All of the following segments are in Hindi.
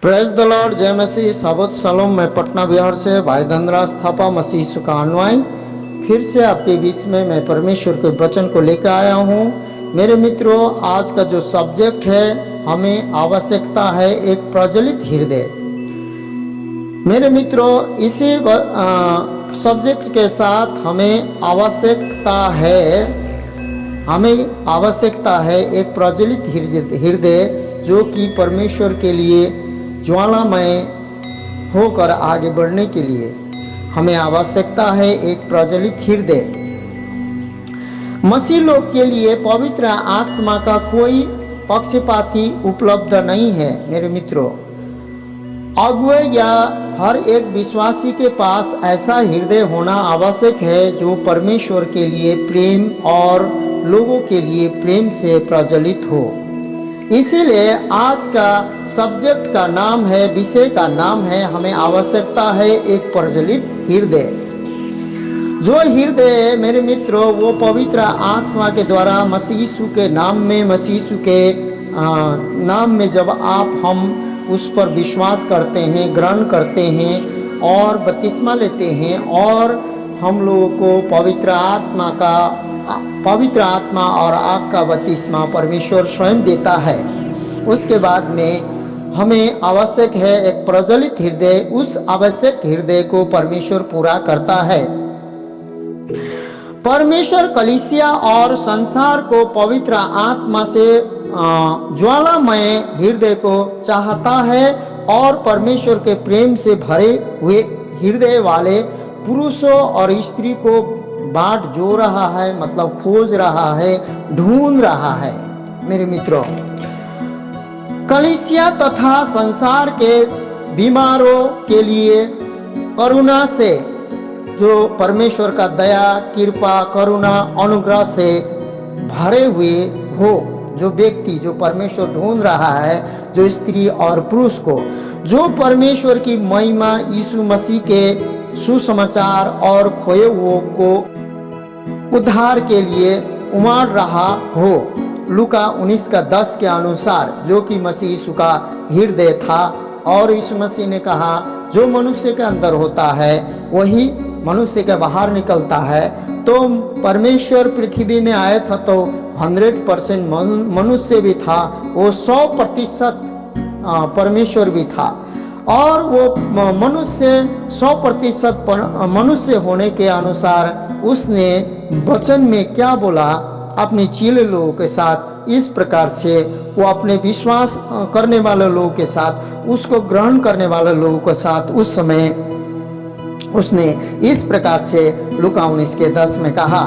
प्रेज द लॉर्ड, जय मसीह। साबुत सलोम। मैं पटना बिहार से भाई धनराज थापा, मसीह यीशु का अनुयायी, फिर से आपके बीच में मैं परमेश्वर के वचन को लेकर आया हूँ। मेरे मित्रों, आज का जो सब्जेक्ट है, हमें आवश्यकता है एक प्रज्वलित हृदय। मेरे मित्रों, इसी सब्जेक्ट के साथ हमें आवश्यकता है एक प्रज्वलित हृदय, जो कि परमेश्वर के लिए ज्वालामय होकर आगे बढ़ने के लिए हमें आवश्यकता है एक प्रज्वलित हृदय। मसीह लोग के लिए पवित्र आत्मा का कोई पक्षपाती उपलब्ध नहीं है। मेरे मित्रों, अगुए या हर एक विश्वासी के पास ऐसा हृदय होना आवश्यक है जो परमेश्वर के लिए प्रेम और लोगों के लिए प्रेम से प्रज्वलित हो। इसीलिए आज का सब्जेक्ट का नाम है, विषय का नाम है, हमें आवश्यकता है एक प्रज्वलित हृदय। जो हृदय, मेरे मित्रों, वो पवित्र आत्मा के द्वारा मसीह यीशु के नाम में, मसीह यीशु के नाम में जब हम उस पर विश्वास करते हैं, ग्रहण करते हैं और बपतिस्मा लेते हैं, और हम लोगों को पवित्र आत्मा और आग का बपतिस्मा परमेश्वर स्वयं देता है। उसके बाद में हमें आवश्यक है एक प्रज्वलित हृदय। उस आवश्यक हृदय को परमेश्वर पूरा करता है। परमेश्वर कलीसिया और संसार को पवित्र आत्मा से ज्वालामय हृदय को चाहता है, और परमेश्वर के प्रेम से भरे हुए हृदय वाले पुरुषों और स्त्री को बाट जो रहा है, मतलब खोज रहा है, ढूंढ रहा है। मेरे मित्रों, कलीसिया तथा संसार के बीमारों के लिए करुणा से, जो परमेश्वर का दया, कृपा, करुणा, अनुग्रह से भरे हुए हो, जो व्यक्ति, जो परमेश्वर ढूंढ रहा है, जो स्त्री और पुरुष को, जो परमेश्वर की महिमा, यीशु मसीह के सुसमाचार और खोए हुओं को उद्धार के लिए उमड़ रहा हो। लूका 19:10 के अनुसार, जो कि मसीह यीशु का हृदय था। और यीशु मसीह ने कहा, जो मनुष्य के अंदर होता है वही मनुष्य के बाहर निकलता है। तो परमेश्वर पृथ्वी में आया था तो 100% मनुष्य भी था, वो 100% परमेश्वर भी था। और वो मनुष्य 100% मनुष्य होने के अनुसार उसने वचन में क्या बोला, अपने चेले लोगों के साथ इस प्रकार से, वो अपने विश्वास करने वाले लोगों के साथ, उसको ग्रहण करने वाले लोगों के साथ उस समय उसने इस प्रकार से लूका 19:10 में कहा,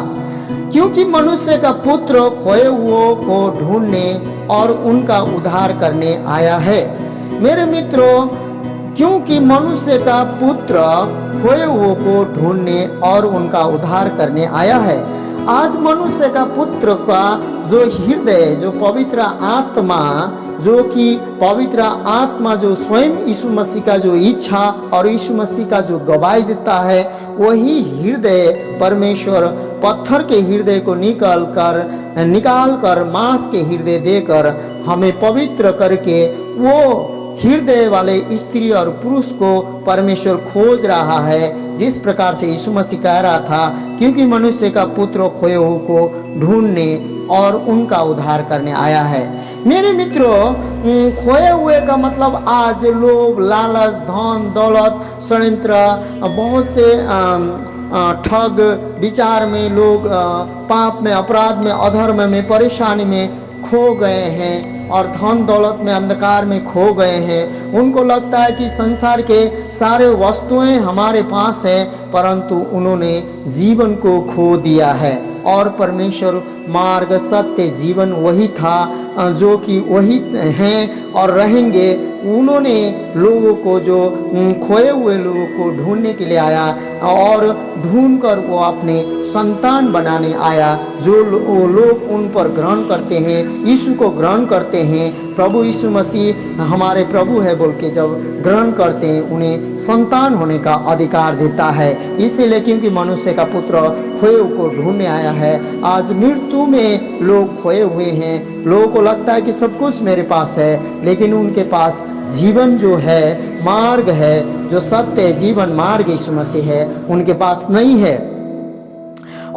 क्योंकि मनुष्य का पुत्र खोए हुओं को ढूंढने और उनका उद्धार करने आया है। मेरे मित्रों, क्योंकि मनुष्य का पुत्र खोए हुओं को ढूंढने और उनका उद्धार करने आया है। आज मनुष्य का पुत्र का जो हृदय, जो पवित्र आत्मा, जो कि पवित्र आत्मा जो स्वयं यीशु मसीह का जो इच्छा और यीशु मसीह का जो गवाही देता है, वही हृदय परमेश्वर पत्थर के हृदय को निकाल कर मांस के हृदय देकर हमें पवित्र करके, वो हृदय वाले स्त्री और पुरुष को परमेश्वर खोज रहा है। जिस प्रकार से यीशु मसीह कह रहा था, क्योंकि मनुष्य का पुत्र खोए हुए को ढूंढने और उनका उद्धार करने आया है। मेरे मित्रों, खोए हुए का मतलब आज लोभ, लालच, धन दौलत, षड्यंत्र, बहुत से ठग विचार में लोग पाप में, अपराध में, अधर्म में, परेशानी में खो गए हैं, और धन दौलत में, अंधकार में खो गए हैं। उनको लगता है कि संसार के सारे वस्तुएं हमारे पास हैं, परंतु उन्होंने जीवन को खो दिया है। और परमेश्वर मार्ग, सत्य, जीवन वही था, जो कि वही हैं और रहेंगे। उन्होंने लोगों को, जो खोए हुए लोगों को ढूंढने के लिए आया, और ढूंढकर वो अपने संतान बनाने आया। जो लोग उन पर ग्रहण करते हैं, यीशु को ग्रहण करते हैं, प्रभु यीशु मसीह हमारे प्रभु है बोल के जब ग्रहण करते हैं, उन्हें संतान होने का अधिकार देता है। इसीलिए, क्योंकि मनुष्य का पुत्र खोए को ढूंढने आया है। आज मृत्यु में लोग खोए हुए हैं, लोगों को लगता है कि सब कुछ मेरे पास है, लेकिन उनके पास जीवन जो है, मार्ग है, जो सत्य जीवन मार्ग यीशु मसीह है, उनके पास नहीं है।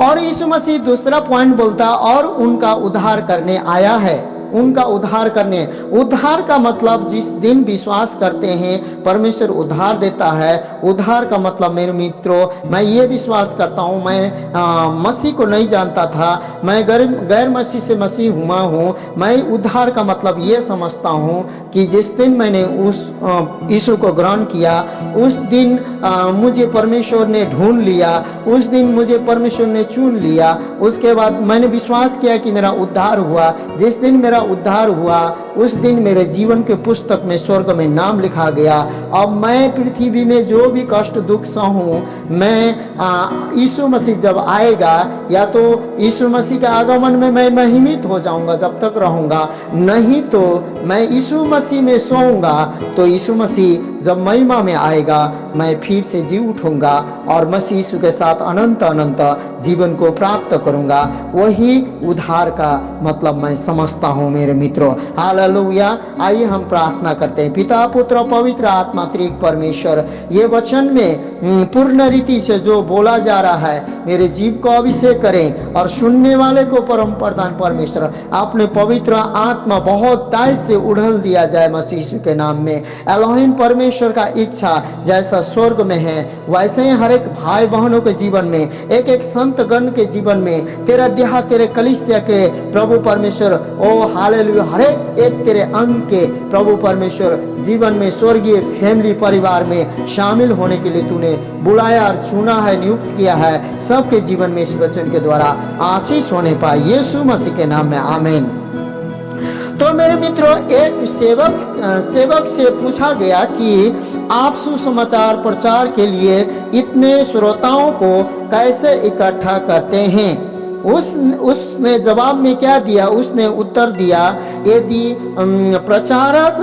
और यीशु मसीह दूसरा पॉइंट बोलता, और उनका उद्धार करने आया है। उनका उद्धार करने, उद्धार का मतलब जिस दिन विश्वास करते हैं परमेश्वर उद्धार देता है। उद्धार का मतलब मेरे मित्रों, मैं ये विश्वास करता हूँ, मैं मसीह को नहीं जानता था, मैं गैर मसीह से मसीह हुआ हूँ। मैं उद्धार का मतलब ये समझता हूँ कि जिस दिन मैंने उस यीशु को ग्रहण किया, उस दिन मुझे परमेश्वर ने ढूंढ लिया, उस दिन मुझे परमेश्वर ने चुन लिया। उसके बाद मैंने विश्वास किया कि मेरा उद्धार हुआ। जिस दिन मेरा उद्धार हुआ उस दिन मेरे जीवन के पुस्तक में स्वर्ग में नाम लिखा गया। अब मैं पृथ्वी में जो भी कष्ट दुख सहूं, मैं यीशु मसीह जब आएगा, या तो यीशु मसीह के आगमन में मैं महिमित हो जाऊंगा जब तक रहूंगा, नहीं तो मैं यीशु मसीह में सोऊंगा, तो यीशु मसीह जब महिमा में आएगा मैं फिर से जी उठूंगा और मसीह यीशु के साथ अनंत अनंत जीवन को प्राप्त करूंगा। वही उद्धार का मतलब मैं समझता हूँ मेरे मित्रों। हालेलुया। आइए हम प्रार्थना करते हैं। पिता पुत्र पवित्र आत्मा त्रिएक परमेश्वर, ये वचन में पूर्ण रीति से जो बोला जा रहा है, मेरे जीव को अभिषेक करें और सुनने वाले को परम प्रधान परमेश्वर अपने पवित्र आत्मा बहुत दायित्व से उड़ल दिया जाए मसीह यीशु के नाम में। एलोहिम परमेश्वर का इच्छा जैसा स्वर्ग में है, वैसे ही हर एक भाई बहनों के जीवन में, एक एक संत गण के जीवन में, तेरा देहा तेरे कलीसिया के प्रभु परमेश्वर, ओ हालेलुया, हर एक तेरे अंग के प्रभु परमेश्वर जीवन में, स्वर्गीय फैमिली परिवार में शामिल होने के लिए तूने बुलाया और चुना है, नियुक्त किया है। सबके जीवन में इस वचन के द्वारा आशीष होने पाए, यीशु मसीह के नाम में आमीन। तो मेरे मित्रों, एक सेवक से पूछा गया कि आप सुसमाचार प्रचार के लिए इतने श्रोताओं को कैसे इकट्ठा करते हैं। उसने जवाब में क्या दिया? उसने उत्तर दिया, यदि प्रचारक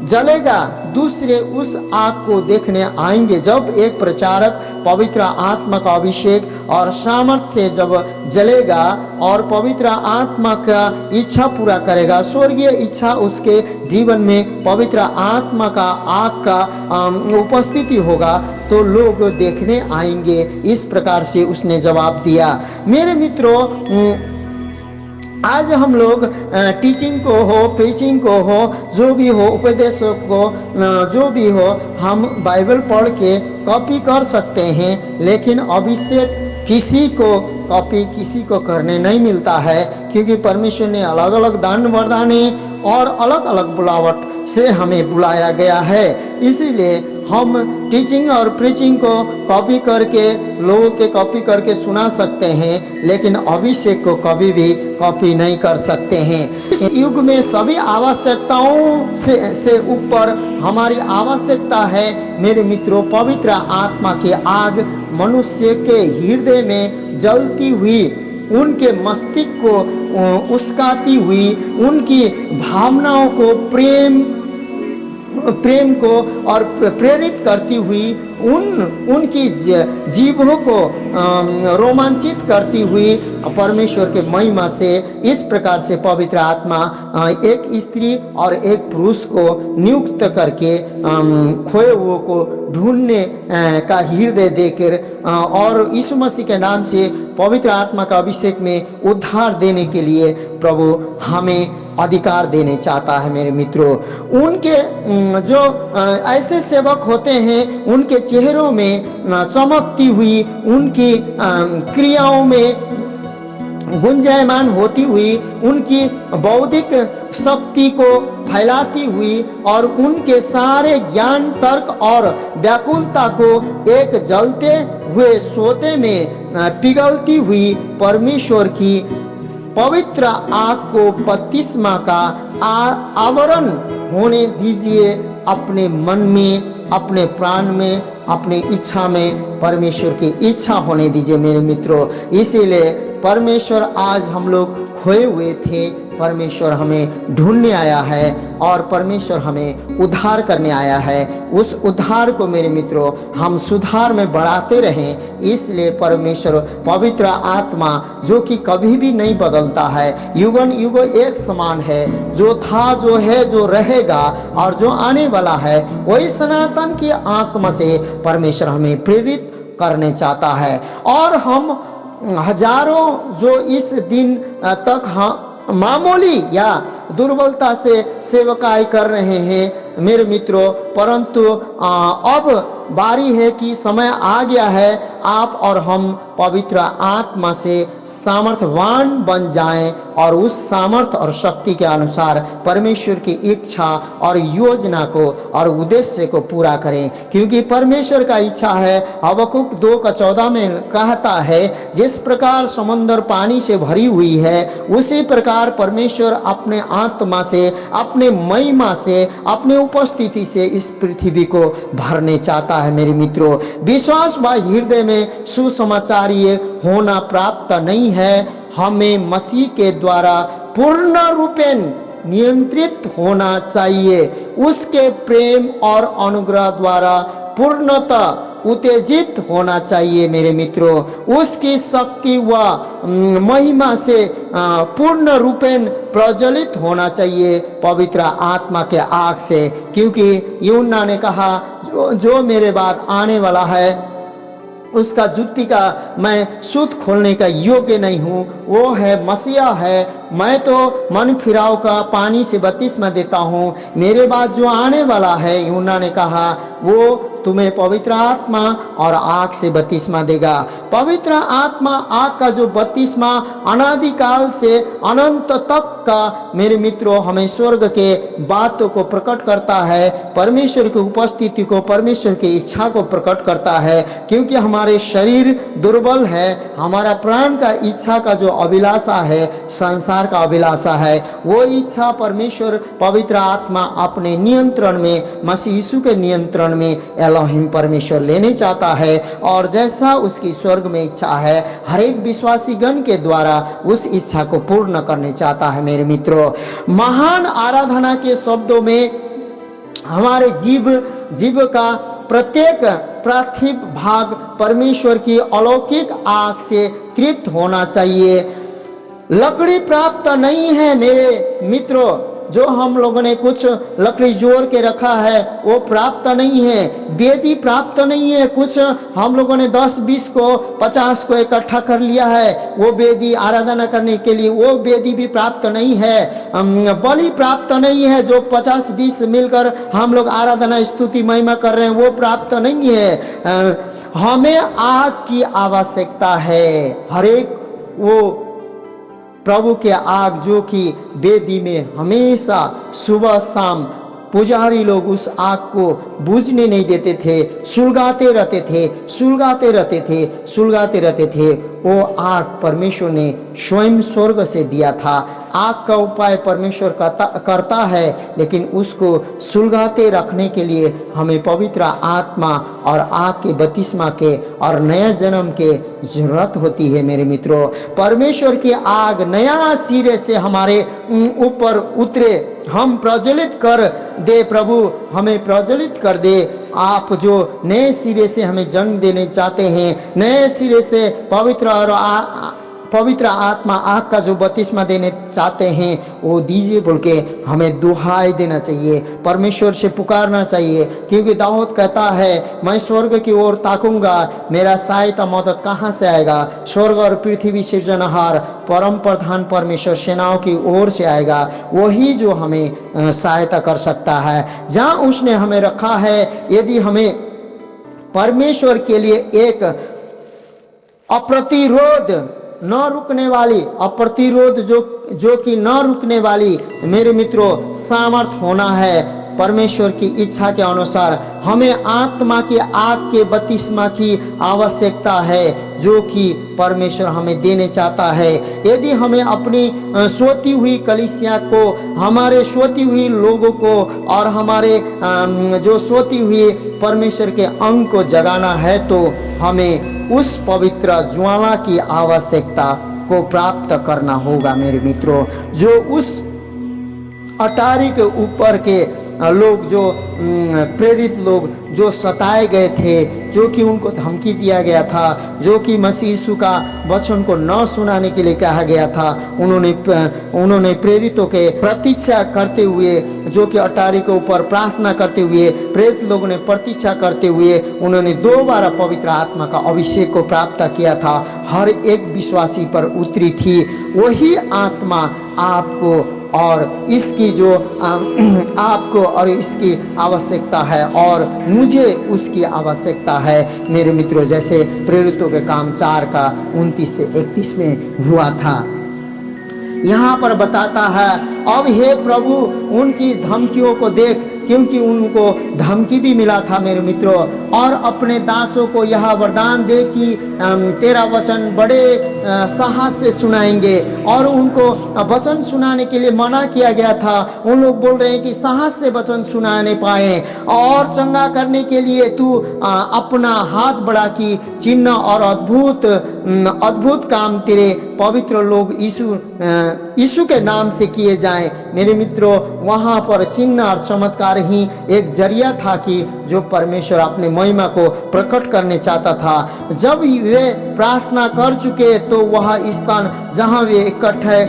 जलेगा दूसरे उस आग को देखने आएंगे। जब एक प्रचारक पवित्र आत्मा का अभिषेक और सामर्थ्य से जब जलेगा और पवित्र आत्मा का इच्छा पूरा करेगा, स्वर्गीय इच्छा उसके जीवन में पवित्र आत्मा का आग का उपस्थिति होगा, तो लोग देखने आएंगे। इस प्रकार से उसने जवाब दिया। मेरे मित्रों, आज हम लोग टीचिंग को हो, प्रीचिंग को हो, जो भी हो, उपदेश को जो भी हो, हम बाइबल पढ़ के कॉपी कर सकते हैं, लेकिन अभिषेक किसी को कॉपी किसी को करने नहीं मिलता है, क्योंकि परमेश्वर ने अलग अलग दान वरदाने और अलग अलग बुलावट से हमें बुलाया गया है। इसीलिए हम टीचिंग और प्रीचिंग को कॉपी करके, लोगों के कॉपी करके सुना सकते हैं, लेकिन अभिषेक को कभी भी कॉपी नहीं कर सकते हैं। इस युग में सभी आवश्यकताओं से ऊपर हमारी आवश्यकता है मेरे मित्रों, पवित्र आत्मा की आग मनुष्य के हृदय में जलती हुई, उनके मस्तिष्क को उस्काती हुई, उनकी भावनाओं को प्रेम को और प्रेरित करती हुई, उनकी जीवों को रोमांचित करती हुई परमेश्वर के महिमा से। इस प्रकार से पवित्र आत्मा एक स्त्री और एक पुरुष को नियुक्त करके खोए हुए को ढूंढने का हृदय देकर और यीशु मसीह के नाम से पवित्र आत्मा का अभिषेक में उद्धार देने के लिए प्रभु हमें अधिकार देने चाहता है। मेरे मित्रों, उनके जो ऐसे सेवक होते हैं, उनके चेहरों में चमकती हुई, उनकी क्रियाओं में गुंजायमान होती हुई, उनकी बौद्धिक शक्ति को फैलाती हुई और उनके सारे ज्ञान तर्क और व्याकुलता को एक जलते हुए सोते में पिघलती हुई परमेश्वर की पवित्र आग को बपतिस्मा का आवरण होने दीजिए। अपने मन में अपने प्राण में, अपनी इच्छा में परमेश्वर की इच्छा होने दीजिए मेरे मित्रों। इसीलिए परमेश्वर, आज हम लोग खोए हुए थे, परमेश्वर हमें ढूंढने आया है और परमेश्वर हमें उद्धार करने आया है। उस उद्धार को मेरे मित्रों हम सुधार में बढ़ाते रहें। इसलिए परमेश्वर पवित्र आत्मा, जो कि कभी भी नहीं बदलता है, युगन युग एक समान है, जो था, जो है, जो रहेगा और जो आने वाला है, वही सनातन की आत्मा से परमेश्वर हमें प्रेरित करने चाहता है। और हम हजारों जो इस दिन तक मामूली या दुर्बलता से सेवकाई कर रहे हैं मेरे मित्रों, परंतु अब बारी है कि समय आ गया है, आप और हम पवित्र आत्मा से सामर्थवान बन जाएं और उस सामर्थ और शक्ति के अनुसार परमेश्वर की इच्छा और योजना को और उद्देश्य को पूरा करें। क्योंकि परमेश्वर का इच्छा है, हबक्कुक 2:14 में कहता है, जिस प्रकार समुद्र पानी से भरी हुई है, उसी प्रकार परमेश्वर अपने आत्मा से, अपने महिमा से, अपने उपस्थिति से इस पृथ्वी को भरने चाहता है मेरे मित्रों। विश्वास व हृदय में सुसमाचार ये होना प्राप्त नहीं है, हमें मसीह के द्वारा पूर्ण रूपेण नियंत्रित होना चाहिए। उसके प्रेम और अनुग्रह द्वारा पूर्णतः उत्तेजित होना चाहिए मेरे मित्रों। उसकी शक्ति व महिमा से पूर्ण रूपेण प्रज्वलित होना चाहिए पवित्र आत्मा के आग से। क्योंकि यूहन्ना ने कहा, जो मेरे बाद आने वाला है उसका जुत्ती का मैं सूत खोलने का योग्य नहीं हूँ, वो है मसीहा है। मैं तो मन फिराव का पानी से बपतिस्मा देता हूँ, मेरे बाद जो आने वाला है, यूहन्ना ने कहा, वो तुम्हें पवित्र आत्मा और आग से बपतिस्मा देगा। पवित्र आत्मा आग का जो बपतिस्मा अनादिकाल से अनंत तक का मेरे मित्रों हमें स्वर्ग के बातों को प्रकट करता है, परमेश्वर की उपस्थिति को, परमेश्वर की इच्छा को प्रकट करता है। क्योंकि हमारे शरीर दुर्बल है, हमारा प्राण का इच्छा का जो अभिलाषा है, संसार का अभिलाषा है, वो इच्छा परमेश्वर पवित्र आत्मा अपने नियंत्रण में, मसीह यीशु के नियंत्रण में एलोहिम परमेश्वर लेने चाहता है। और जैसा उसकी स्वर्ग में इच्छा है, हर एक विश्वासी गण के द्वारा उस इच्छा को पूर्ण करने चाहता है मेरे मित्रों। महान आराधना के शब्दों में हमारे जीव का प्रत्येक पार्थिव भाग परमेश्वर की अलौकिक आग से तृप्त होना चाहिए। लकड़ी प्राप्त नहीं है मेरे मित्रों, जो हम लोगों ने कुछ लकड़ी जोड़ के रखा है वो प्राप्त नहीं है। वेदी प्राप्त नहीं है, कुछ हम लोगों ने 10, 20 को, 50 को इकट्ठा कर लिया है वो वेदी आराधना करने के लिए, वो वेदी भी प्राप्त नहीं है। बलि प्राप्त नहीं है, जो 50, 20 मिलकर हम लोग आराधना स्तुति महिमा कर रहे हैं, वो प्राप्त नहीं है। हमें आग की आवश्यकता है, हर एक वो प्रभु के आग जो कि वेदी में हमेशा सुबह शाम पुजारी लोग उस आग को बुझने नहीं देते थे, सुलगाते रहते थे। वो आग परमेश्वर ने स्वयं स्वर्ग से दिया था। आग का उपाय परमेश्वर करता है, लेकिन उसको सुलगाते रखने के लिए हमें पवित्र आत्मा और आग के बपतिस्मा के और नया जन्म के जरूरत होती है मेरे मित्रों। परमेश्वर की आग नया सिरे से हमारे ऊपर उतरे, हम प्रज्वलित कर दे, प्रभु हमें प्रज्वलित कर दे। आप जो नए सिरे से हमें जन्म देने चाहते हैं, नए सिरे से पवित्र आत्मा आग का जो बपतिस्मा देने चाहते हैं, वो दीजिए बोल के हमें दुहाई देना चाहिए, परमेश्वर से पुकारना चाहिए। क्योंकि दाऊद कहता है, मैं स्वर्ग की ओर ताकूंगा, मेरा सहायता मदद कहाँ से आएगा? स्वर्ग और पृथ्वी सृजनहार परम प्रधान परमेश्वर सेनाओं की ओर से आएगा, वही जो हमें सहायता कर सकता है। जहाँ उसने हमें रखा है, यदि हमें परमेश्वर के लिए एक अप्रतिरोध न रुकने वाली, अप्रतिरोध जो कि न रुकने वाली मेरे मित्रों सामर्थ होना है, परमेश्वर की इच्छा के अनुसार हमें आत्मा की आग के बपतिस्मा की आवश्यकता है, जो कि परमेश्वर हमें देने चाहता है। यदि हमें अपनी सोती हुई कलीसिया को, हमारे सोती हुई लोगों को और हमारे जो सोती हुई परमेश्वर के अंग को जगाना है, तो हमें उस पवित्र ज्वाला की आवश्यकता को प्राप्त करना होगा मेरे मित्रों। जो उस अटारी के ऊपर के लोग, जो प्रेरित लोग जो सताए गए थे, जो कि उनको धमकी दिया गया था, जो कि मसीह यीशु का वचन को न सुनाने के लिए कहा गया था, उन्होंने प्रेरितों के प्रतीक्षा करते हुए, जो कि अटारी के ऊपर प्रार्थना करते हुए, प्रेरित लोगों ने प्रतीक्षा करते हुए उन्होंने दोबारा पवित्र आत्मा का अभिषेक को प्राप्त किया था। हर एक विश्वासी पर उतरी थी वही आत्मा आपको और इसकी जो आपको और इसकी आवश्यकता है, और मुझे उसकी आवश्यकता है मेरे मित्रों। जैसे प्रेरितों के काम 4 का 29 से 31 में हुआ था। यहाँ पर बताता है, अब हे प्रभु उनकी धमकियों को देख, क्योंकि उनको धमकी भी मिला था मेरे मित्रों, और अपने दासों को यह वरदान दे कि तेरा वचन बड़े साहस से सुनाएंगे। और उनको वचन सुनाने के लिए मना किया गया था। उन लोग बोल रहे हैं कि साहस से वचन सुना नहीं पाए, और चंगा करने के लिए तू अपना हाथ बढ़ा कि चिन्ह और अद्भुत काम तेरे पवित्र लोग यीशु के नाम से किए जाएं। मेरे मित्रों, वहाँ पर चिन्ह और चमत्कार ही एक जरिया था कि जो परमेश्वर अपने महिमा को प्रकट करने चाहता था। जब वे प्रार्थना कर चुके तो वह स्थान जहाँ वे इकट्ठे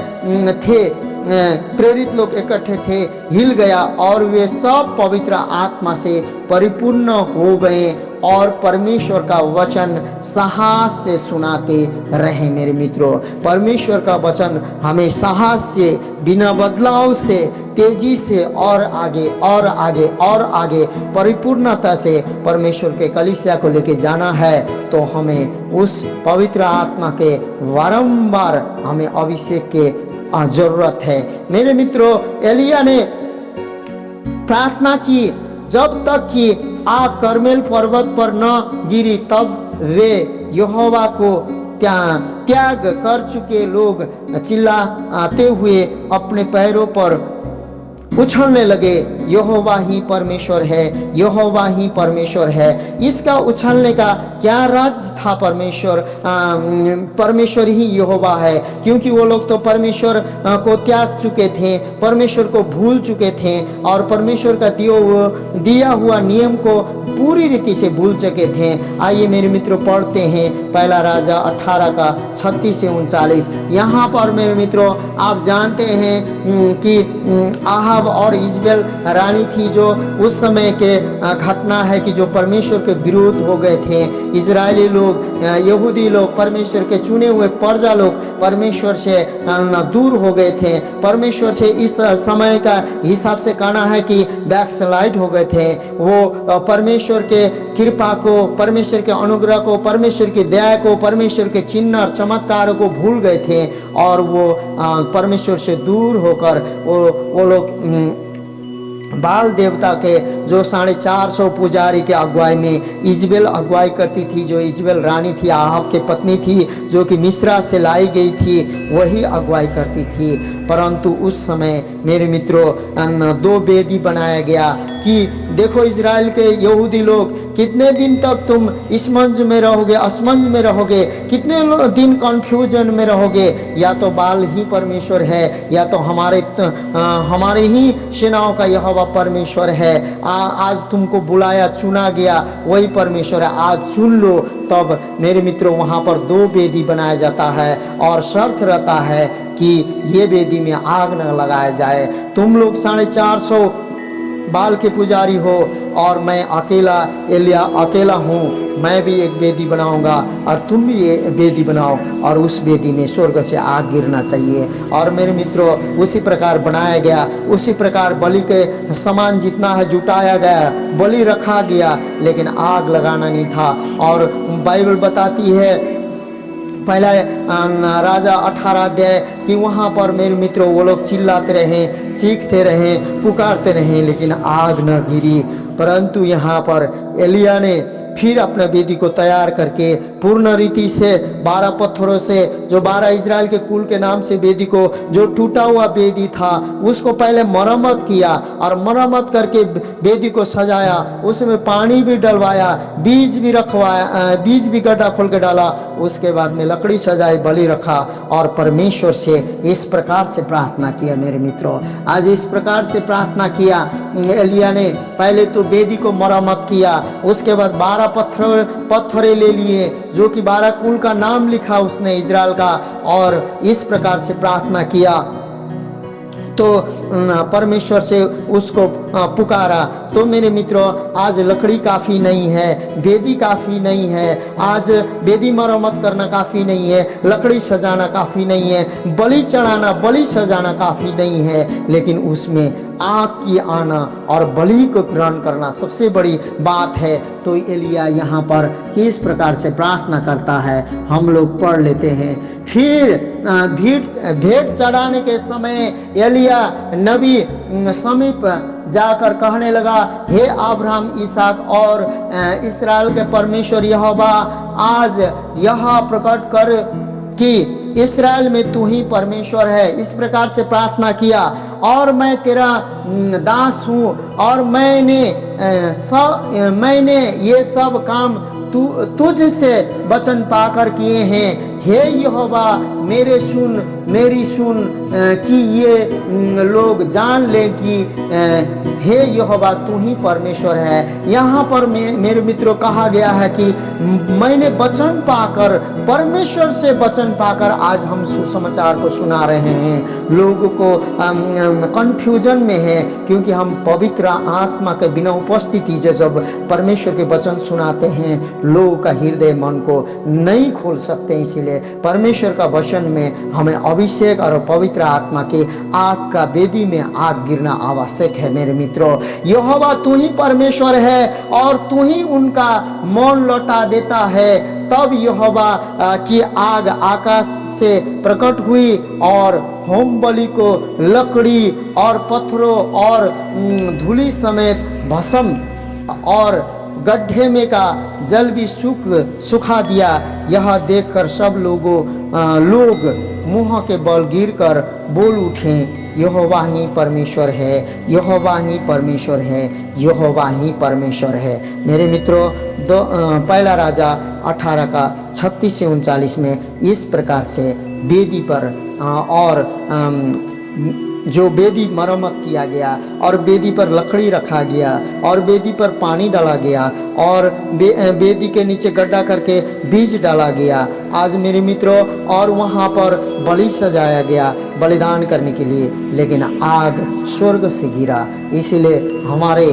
थे, प्रेरित लोग इकट्ठे थे, हिल गया और वे सब पवित्र आत्मा से परिपूर्ण हो गए और परमेश्वर का वचन साहस से सुनाते रहे। मेरे मित्रों, परमेश्वर का वचन हमें साहस से, बिना बदलाव से, तेजी से और आगे और आगे और आगे परिपूर्णता से परमेश्वर के कलीसिया को लेके जाना है। तो हमें उस पवित्र आत्मा के बारंबार हमें अभिषेक के जरूरत है। मेरे मित्रों, एलिया ने प्रार्थना की जब तक कि आग कर्मेल पर्वत पर न गिरी, तब वे यहोवा को त्याग कर चुके लोग चिल्लाते हुए अपने पैरों पर उछलने लगे, यहोवा ही परमेश्वर है, यहोवा ही परमेश्वर है। इसका उछलने का क्या राज था? परमेश्वर ही यहोवा है, क्योंकि वो लोग तो परमेश्वर को त्याग चुके थे, परमेश्वर को भूल चुके थे और परमेश्वर का दिया हुआ नियम को पूरी रीति से भूल चुके थे। आइए मेरे मित्रों, पढ़ते हैं पहला राजा 18 का 36 से 39। यहाँ पर मेरे मित्रों, आप जानते हैं कि आहाब और इजबेल रानी थी, जो उस समय के घटना है कि जो परमेश्वर के विरुद्ध हो गए थे। इजरायली लोग, यहूदी लोग, परमेश्वर के चुने हुए प्रजा लोग परमेश्वर से दूर हो गए थे। परमेश्वर से इस समय का हिसाब से कहना है कि बैकस्लाइड हो गए थे। वो परमेश्वर के कृपा को, परमेश्वर के अनुग्रह को, परमेश्वर की दया को, परमेश्वर के चिन्ह और चमत्कारों को भूल गए थे और वो परमेश्वर से दूर होकर वो लोग बाल देवता के जो 450 पुजारी के अगुवाई में इजबेल अगुवाई करती थी। जो इजबेल रानी थी, आहाब की पत्नी थी, जो कि मिस्रा से लाई गई थी, वही अगुवाई करती थी। परंतु उस समय मेरे मित्रों, 2 वेदी बनाया गया कि देखो इजराइल के यहूदी लोग, कितने दिन तक तुम असमंज में रहोगे, असमंज में रहोगे, कितने दिन कंफ्यूजन में रहोगे। या तो बाल ही परमेश्वर है, या तो हमारे ही सेनाओं का यहोवा परमेश्वर है। आज तुमको बुलाया, चुना गया, वही परमेश्वर है, आज सुन लो। तब मेरे मित्रों, वहाँ पर 2 वेदी बनाया जाता है और शर्त रहता है कि ये वेदी में आग न लगाया जाए। तुम लोग 450 बाल के पुजारी हो और मैं अकेला, एलिया अकेला हूँ। मैं भी एक वेदी बनाऊंगा और तुम भी ये वेदी बनाओ, और उस वेदी में स्वर्ग से आग गिरना चाहिए। और मेरे मित्रों, उसी प्रकार बनाया गया, उसी प्रकार बलि के सामान जितना है जुटाया गया, बलि रखा गया, लेकिन आग लगाना नहीं था। और बाइबल बताती है पहला राजा 18 अध्याय कि वहाँ पर मेरे मित्रों वो लोग चिल्लाते रहे, चीखते रहे, पुकारते रहे, लेकिन आग न गिरी। परंतु यहाँ पर एलिया ने फिर अपना वेदी को तैयार करके पूर्ण रीति से 12 पत्थरों से, जो 12 इजराइल के कुल के नाम से वेदी को, जो टूटा हुआ वेदी था उसको पहले मरम्मत किया, और मरम्मत करके वेदी को सजाया, उसमें पानी भी डलवाया, बीज भी रखवाया, बीज भी गड्ढा खोल के डाला, उसके बाद में लकड़ी सजाई, बलि रखा और परमेश्वर से इस प्रकार से प्रार्थना किया। मेरे मित्रों, आज इस प्रकार से प्रार्थना किया एलिया ने। पहले तो वेदी को मरम्मत किया, उसके बाद 12 पत्थरे ले लिए, जो कि 12 कुल का नाम लिखा उसने इजराइल का, और इस प्रकार से प्रार्थना किया। तो परमेश्वर से उसको पुकारा। तो मेरे मित्रों, आज लकड़ी काफ़ी नहीं है, वेदी काफ़ी नहीं है, आज वेदी मरम्मत करना काफ़ी नहीं है, लकड़ी सजाना काफ़ी नहीं है, बलि चढ़ाना, बलि सजाना काफ़ी नहीं है, लेकिन उसमें आग की आना और बलि को ग्रहण करना सबसे बड़ी बात है। तो एलिया यहाँ पर किस प्रकार से प्रार्थना करता है, हम लोग पढ़ लेते हैं। फिर भेंट चढ़ाने के समय एलिया नबी समीप जाकर कहने लगा, हे अब्राहम, इसहाक और इस्राएल के परमेश्वर यहोवा, आज यह प्रकट कर कि इस्राएल में तू ही परमेश्वर है। इस प्रकार से प्रार्थना किया, और मैं तेरा दास हूँ, और मैंने ये सब काम तुझ से वचन पाकर किए हैं। हे यहोवा, मेरी सुन कि ये लोग जान ले कि हे यहोवा, तू ही परमेश्वर है। यहाँ पर मेरे मित्रों कहा गया है कि मैंने वचन पाकर, परमेश्वर से वचन पाकर आज हम सुसमाचार को सुना रहे हैं। लोगों को कंफ्यूजन में है, क्योंकि हम पवित्र आत्मा के बिना उपस्थिति जब परमेश्वर के वचन सुनाते हैं, लोगों का हृदय मन को नहीं खोल सकते। इसीलिए परमेश्वर का वचन में हमें अभिषेक और पवित्र आत्मा के आग का वेदी में आग गिरना आवश्यक है। मेरे मित्रों, यहोवा तू ही परमेश्वर है, और तू ही उनका मौन लौटा देता है। तब यहोवा की आग आकाश से प्रकट हुई और होम बलि को लकड़ी और पत्थरों और धूलि समेत भस्म और गड्ढे में का जल भी सुखा दिया। यह देखकर सब लोग मुंह के बल गिरकर बोल उठे, यहोवा ही परमेश्वर है, यहोवा ही परमेश्वर है, यहोवा ही परमेश्वर है। मेरे मित्रों, पहला राजा 18 का 36 से 39 में इस प्रकार से वेदी पर और जो वेदी मरम्मत किया गया, और वेदी पर लकड़ी रखा गया, और वेदी पर पानी डाला गया, और वेदी के नीचे गड्ढा करके बीज डाला गया। आज मेरे मित्रों, और वहाँ पर बलि सजाया गया बलिदान करने के लिए, लेकिन आग स्वर्ग से गिरा। इसीलिए हमारे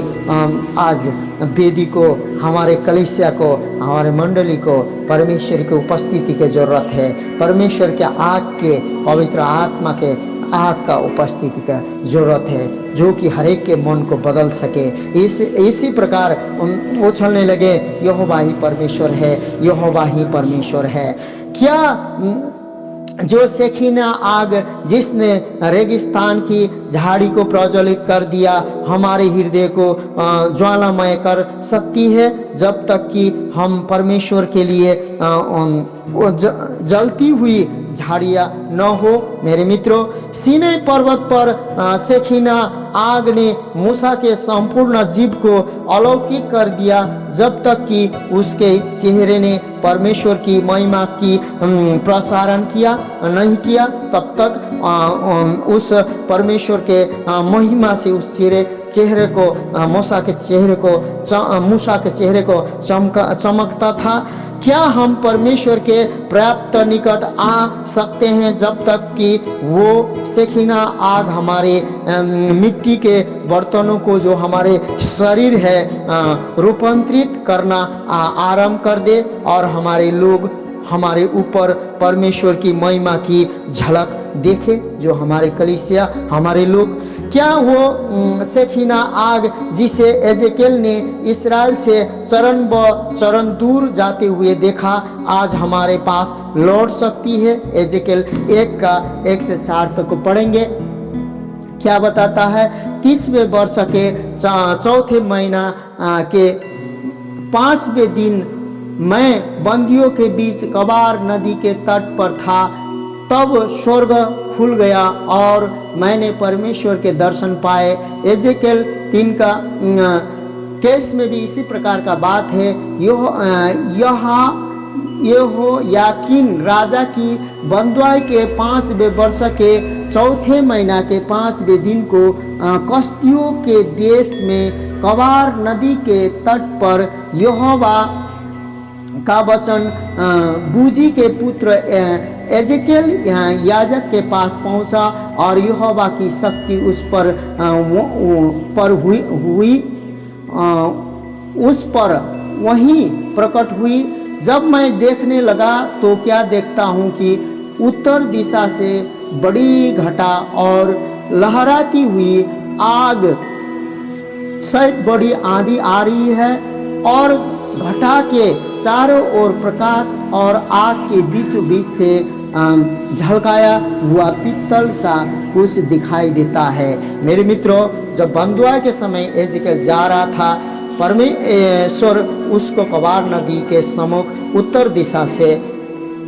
आज वेदी को, हमारे कलीसिया को, हमारे मंडली को परमेश्वर की उपस्थिति की जरूरत है। परमेश्वर के आग के, पवित्र आत्मा के आग का उपस्थिति का जरूरत है, जो कि हरेक के मन को बदल सके। इसी प्रकार उछलने लगे, यहोवा ही परमेश्वर है, यहोवा ही परमेश्वर है। क्या जो शेखीना आग जिसने रेगिस्तान की झाड़ी को प्रज्वलित कर दिया, हमारे हृदय को ज्वालामय कर सकती है, जब तक कि हम परमेश्वर के लिए जलती हुई झाड़ियाँ न हो। मेरे मित्रों, सीनै पर्वत पर शेखीना आग ने मूसा के संपूर्ण जीव को अलौकिक कर दिया, जब तक कि उसके चेहरे ने परमेश्वर की महिमा की प्रसारण नहीं किया, तब तक उस परमेश्वर के महिमा से उस चेहरे को मूसा के चेहरे को चमकता था। क्या हम परमेश्वर के पर्याप्त निकट आ सकते हैं जब तक कि वो शेखीना आग हमारे मिट्टी के बर्तनों को, जो हमारे शरीर है, रूपांतरित करना आरंभ कर दे, और हमारे ऊपर परमेश्वर की महिमा की झलक देखे, जो हमारे कलीसिया, हमारे लोग। क्या वो शेखीना आग जिसे एजेकेल ने इस्राएल से चरण दूर जाते हुए देखा, आज हमारे पास लौट सकती है? एजेकेल 1 का 1 से 4 तक को पढ़ेंगे। क्या बताता है? 30वें वर्ष के चौथे महीना के 5वें दिन मैं बंदियों के बीच कबार नदी के तट पर था। तब स्वर्ग खुल गया और मैंने परमेश्वर के दर्शन पाए। एजेकियल 3 का केस में भी इसी प्रकार का बात है। यहोयाकीन राजा की बंदुआई के 5वें वर्ष के चौथे महीना के 5वें दिन को कसदियों के देश में कबार नदी के तट पर यहोवा का वचन बूजी के पुत्र एजेकियल याजक के पास पहुंचा और यहोवा की शक्ति उस पर वहीं प्रकट हुई। जब मैं देखने लगा तो क्या देखता हूँ कि उत्तर दिशा से बड़ी घटा और लहराती हुई आग सहित बड़ी आंधी आ रही है और घटा के चारों ओर प्रकाश और आग के बीचों बीच से झलकाया हुआ पित्तल सा कुछ दिखाई देता है। मेरे मित्रों, जब बंदुआ के समय एजेकियल जा रहा था, परमेश्वर उसको कबार नदी के सम्मुख उत्तर दिशा से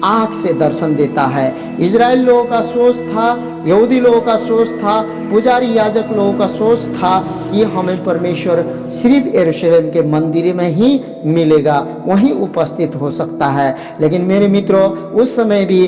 आँख से दर्शन देता है। इजराइल लोगों का सोच था, यहूदी लोगों का सोच था, पुजारी याजक लोगों का सोच था कि हमें परमेश्वर सिर्फ यरूशलेम के मंदिर में ही मिलेगा, वहीं उपस्थित हो सकता है। लेकिन मेरे मित्रों, उस समय भी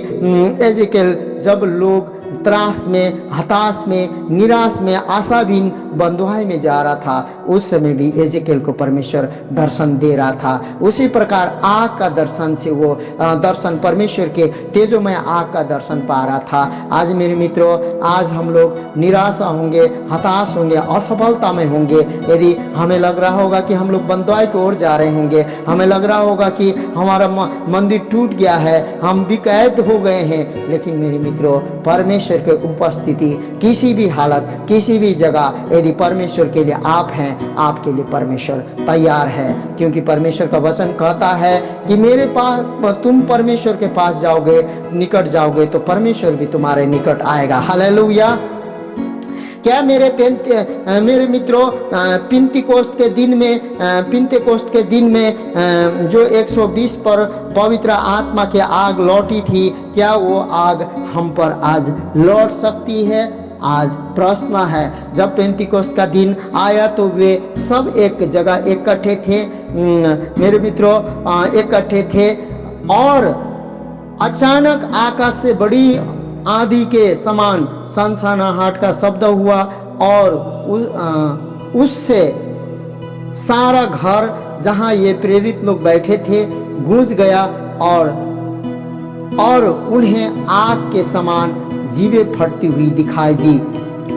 एजेकियल जब लोग त्रास में, हताश में, निराश में, आशाहीन बंधुआई में जा रहा था, उस समय भी एजेकियल को परमेश्वर दर्शन दे रहा था। उसी प्रकार आग का दर्शन से वो दर्शन परमेश्वर के तेजोमय आग का दर्शन पा रहा था। आज मेरे मित्रों, आज हम लोग निराशा होंगे, हताश होंगे, असफलता में होंगे। यदि हमें लग रहा होगा कि हम लोग बंधुआई की ओर जा रहे होंगे, हमें लग रहा होगा कि हमारा मंदिर टूट गया है, हम बेकैद हो गए हैं, लेकिन मेरे मित्रों, परमेश्वर के उपस्थिति किसी भी हालत, किसी भी जगह, यदि परमेश्वर के लिए आप हैं, आपके लिए परमेश्वर तैयार है। क्योंकि परमेश्वर का वचन कहता है कि मेरे पास, तुम परमेश्वर के पास जाओगे, निकट जाओगे तो परमेश्वर भी तुम्हारे निकट आएगा। हालेलुया। क्या मेरे मित्रों, पिंतेकोस्त के दिन में जो 120 पर पवित्र आत्मा की आग लौटी थी, क्या वो आग हम पर आज लौट सकती है? आज प्रश्न है। जब पेंतिकोस्त का दिन आया तो वे सब एक जगह इकट्ठे थे, मेरे मित्रों, इकट्ठे थे और अचानक आकाश से बड़ी आंधी के समान सनसनाहट का शब्द हुआ और उससे सारा घर जहां ये प्रेरित लोग बैठे थे गूंज गया और उन्हें आग के समान जीवें फटती हुई दिखाई दी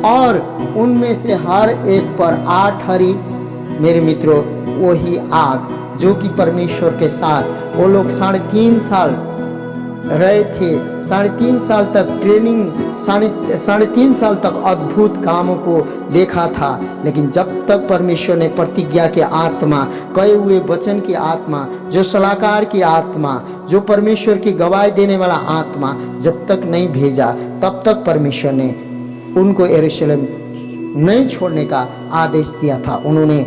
और उनमें से हर एक पर 8 ठहरी। मेरे मित्रों, वही आग जो कि परमेश्वर के साथ वो लोग 3.5 साल रहे थे, 3.5 साल तक ट्रेनिंग, 3.5 साल तक अद्भुत कामों को देखा था। लेकिन जब तक परमेश्वर ने प्रतिज्ञा की आत्मा, कहे हुए वचन की आत्मा, जो सलाहकार की आत्मा, जो परमेश्वर की गवाही देने वाला आत्मा जब तक नहीं भेजा, तब तक परमेश्वर ने उनको यरूशलेम नहीं छोड़ने का आदेश दिया था। उन्होंने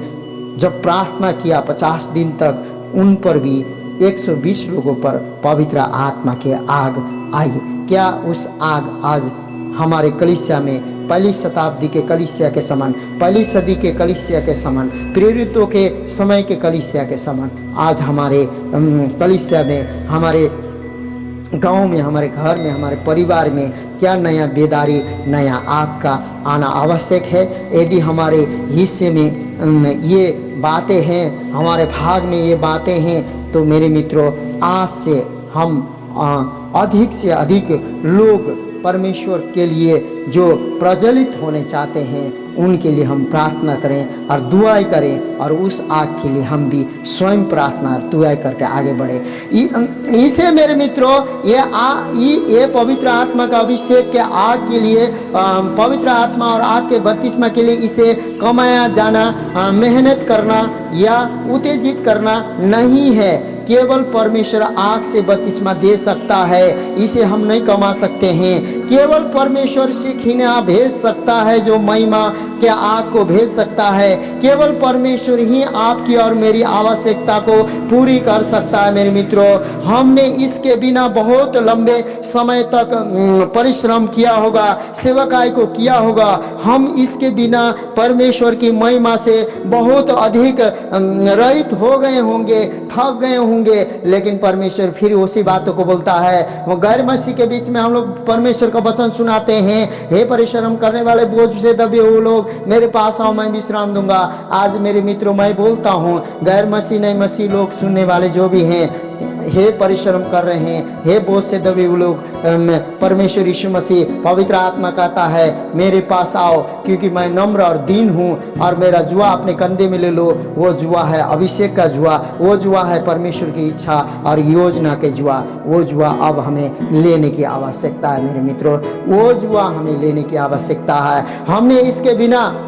जब प्रार्थना किया 50 दिन तक, उन पर भी 120 लोगों पर पवित्र आत्मा की आग आई। क्या उस आग आज हमारे कलीसिया में पहली शताब्दी के कलीसिया के समान, पहली सदी के कलीसिया के समान, प्रेरितों के समय के कलीसिया के समान आज हमारे कलीसिया में, हमारे गांव में, हमारे घर में, हमारे परिवार में क्या नया बेदारी, नया आग का आना आवश्यक है? यदि हमारे हिस्से में ये बातें हैं, हमारे भाग में ये बातें हैं, तो मेरे मित्रों, आज से हम अधिक से अधिक लोग परमेश्वर के लिए जो प्रज्वलित होने चाहते हैं, उनके लिए हम प्रार्थना करें और दुआएं करें और उस आग के लिए हम भी स्वयं प्रार्थना और दुआएं करके आगे बढ़े। इसे मेरे मित्रों, ये पवित्र आत्मा का अभिषेक के आग के लिए, पवित्र आत्मा और आग के बपतिस्मा के लिए इसे कमाया जाना, मेहनत करना या उत्तेजित करना नहीं है। केवल परमेश्वर आग से बपतिस्मा दे सकता है, इसे हम नहीं कमा सकते हैं। केवल परमेश्वर सीखना भेज सकता है, जो महिमा के आग को भेज सकता है। केवल परमेश्वर ही आपकी और मेरी आवश्यकता को पूरी कर सकता है। मेरे मित्रों, हमने इसके बिना बहुत लंबे समय तक परिश्रम किया होगा, सेवकाई को किया होगा। हम इसके बिना परमेश्वर की महिमा से बहुत अधिक रहित हो गए होंगे, थक गए होंगे, लेकिन परमेश्वर फिर उसी बातों को बोलता है। वो गैर मसीह के बीच में हम लोग परमेश्वर का वचन सुनाते हैं, हे परिश्रम करने वाले बोझ से दबे हुए लोग मेरे पास आओ, मैं विश्राम दूंगा। आज मेरे मित्रों, मैं बोलता हूँ, गैर मसीह नहीं मसीह लोग सुनने वाले जो भी हैं, हे परिश्रम कर रहे हैं, हे बोझ से दबे हुए लोग, परमेश्वर यीशु मसीह पवित्र आत्मा कहता है मेरे पास आओ, क्योंकि मैं नम्र और दीन हूँ, और मेरा जुआ अपने कंधे में ले लो। वो जुआ है अभिषेक का जुआ, वो जुआ है परमेश्वर की इच्छा और योजना के जुआ। वो जुआ अब हमें लेने की आवश्यकता है। मेरे मित्रों, वो जुआ हमें लेने की आवश्यकता है। हमने इसके बिना,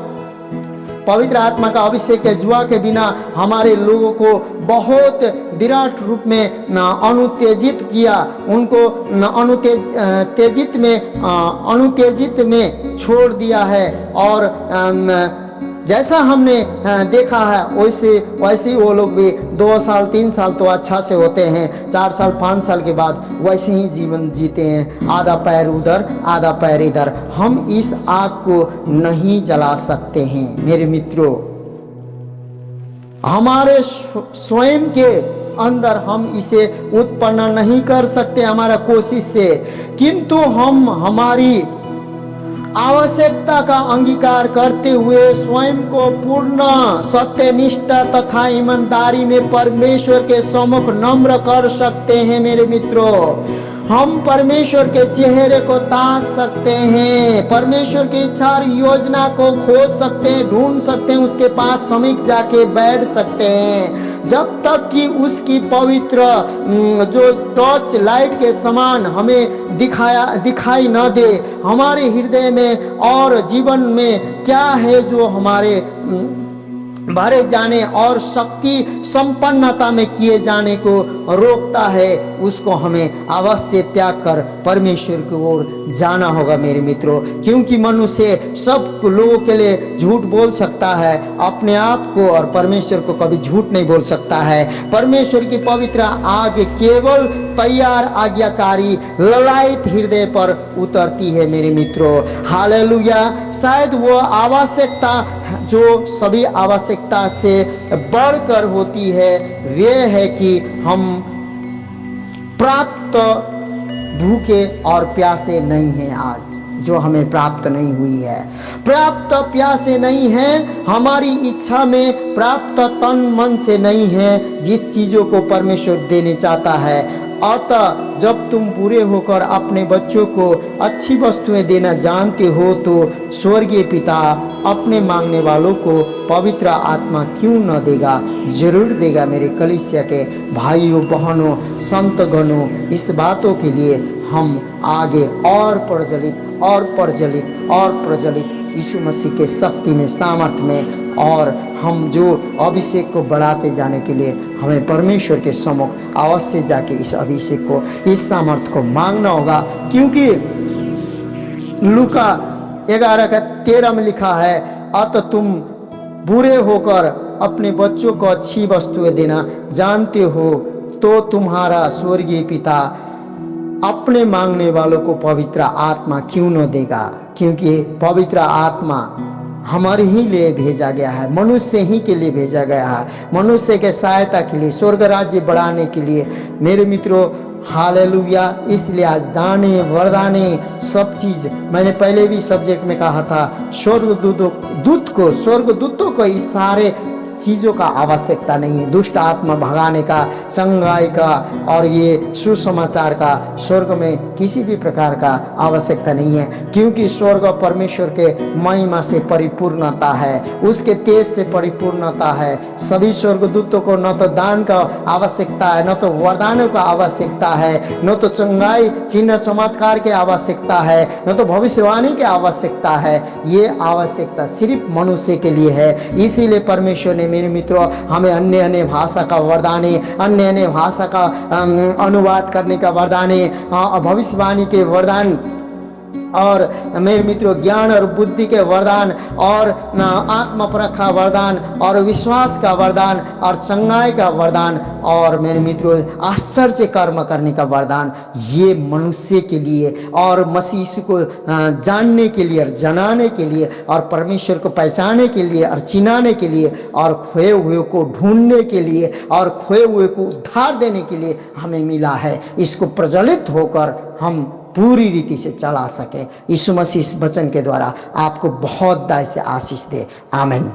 पवित्र आत्मा का अभिषेक के जुआ के बिना हमारे लोगों को बहुत विराट रूप में अनुत्तेजित किया, उनको अनुत्तेजित में छोड़ दिया है। और जैसा हमने देखा है वैसे वो लोग भी 2 साल 3 साल तो अच्छा से होते हैं, 4 साल 5 साल के बाद वैसे ही जीवन जीते हैं, आधा पैर उधर आधा पैर इधर। हम इस आग को नहीं जला सकते हैं। मेरे मित्रों, हमारे स्वयं के अंदर हम इसे उत्पन्न नहीं कर सकते हमारा कोशिश से, किंतु हम हमारी आवश्यकता का अंगीकार करते हुए स्वयं को पूर्ण सत्यनिष्ठा तथा ईमानदारी में परमेश्वर के सम्मुख नम्र कर सकते हैं। मेरे मित्रों, हम परमेश्वर के चेहरे को ताक सकते हैं, परमेश्वर की इच्छा और योजना को खोज सकते हैं, ढूंढ सकते हैं, उसके पास समीप जाके बैठ सकते हैं, जब तक कि उसकी पवित्र जो टॉर्च लाइट के समान हमें दिखाई न दे हमारे हृदय में और जीवन में क्या है जो हमारे भरे जाने और शक्ति संपन्नता में किए जाने को रोकता है, उसको हमें अवश्य त्याग कर परमेश्वर की ओर जाना होगा। मेरे मित्रों, क्योंकि मनुष्य सब लोगों के लिए झूठ बोल सकता है, अपने आप को और परमेश्वर को कभी झूठ नहीं बोल सकता है। परमेश्वर की पवित्र आग केवल तैयार आज्ञाकारी ललायित हृदय पर उतरती है। मेरे मित्रों, हालेलुया। शायद वो आवश्यकता जो सभी आवश्यकता से बढ़कर होती है, वे है कि हम प्राप्त भूखे और प्यासे नहीं हैं। आज जो हमें प्राप्त नहीं हुई है, प्राप्त प्यासे नहीं है, हमारी इच्छा में प्राप्त तन मन से नहीं है जिस चीजों को परमेश्वर देने चाहता है। अतः जब तुम पूरे होकर अपने बच्चों को अच्छी वस्तुएं देना जानते हो, तो स्वर्गीय पिता अपने मांगने वालों को पवित्र आत्मा क्यों न देगा? जरूर देगा। मेरे कलीसिया के भाइयों बहनों संतगणों, इस बातों के लिए हम आगे और प्रज्वलित यीशु मसीह के शक्ति में, सामर्थ्य में, और हम जो अभिषेक को बढ़ाते जाने के लिए हमें परमेश्वर के सम्मुख अवश्य जाके इस अभिषेक को, इस सामर्थ्य को मांगना होगा। क्योंकि लूका 11:13 में लिखा है, अतः तुम बुरे होकर अपने बच्चों को अच्छी वस्तुएं देना जानते हो, तो तुम्हारा स्वर्गीय पिता अपने मांगने वालों को पवित्र आत्मा क्यों न देगा? क्योंकि पवित्र आत्मा हमारे ही लिए भेजा गया है, मनुष्य ही के लिए भेजा गया है, मनुष्य के सहायता के लिए, स्वर्ग राज्य बढ़ाने के लिए। मेरे मित्रों, हालेलुया। इसलिए आज दाने वरदाने सब चीज, मैंने पहले भी सब्जेक्ट में कहा था, स्वर्गदूतों को इस सारे चीज़ों का आवश्यकता नहीं है। दुष्ट आत्मा भगाने का, चंगाई का और ये सुसमाचार का स्वर्ग में किसी भी प्रकार का आवश्यकता नहीं है, क्योंकि स्वर्ग परमेश्वर के महिमा से परिपूर्णता है, उसके तेज से परिपूर्णता है। सभी स्वर्गदूतों को न तो दान का आवश्यकता है, न तो वरदानों का आवश्यकता है, न तो चंगाई चिन्ह चमत्कार की आवश्यकता है, न तो भविष्यवाणी की आवश्यकता है। ये आवश्यकता सिर्फ मनुष्य के लिए है। इसीलिए परमेश्वर ने, मेरे मित्रों, हमें अन्य अन्य भाषा का वरदान, अन्य अन्य भाषा का अनुवाद करने का वरदान, भविष्यवाणी के वरदान और मेरे मित्रों, ज्ञान और बुद्धि के वरदान, और आत्मपरख का वरदान, और विश्वास का वरदान, और चंगाई का वरदान, और मेरे मित्रों आश्चर्य कर्म करने का वरदान, ये मनुष्य के लिए और मसीह यीशु को जानने के लिए और जनाने के लिए और परमेश्वर को पहचानने के लिए और चिनाने के लिए और खोए हुए को ढूंढने के लिए और खोए हुए को उद्धार देने के लिए हमें मिला है। इसको प्रज्वलित होकर हम पूरी रीति से चला सके। यीशु मसीह इस वचन के द्वारा आपको बहुत दाय से आशीष दे। आमीन।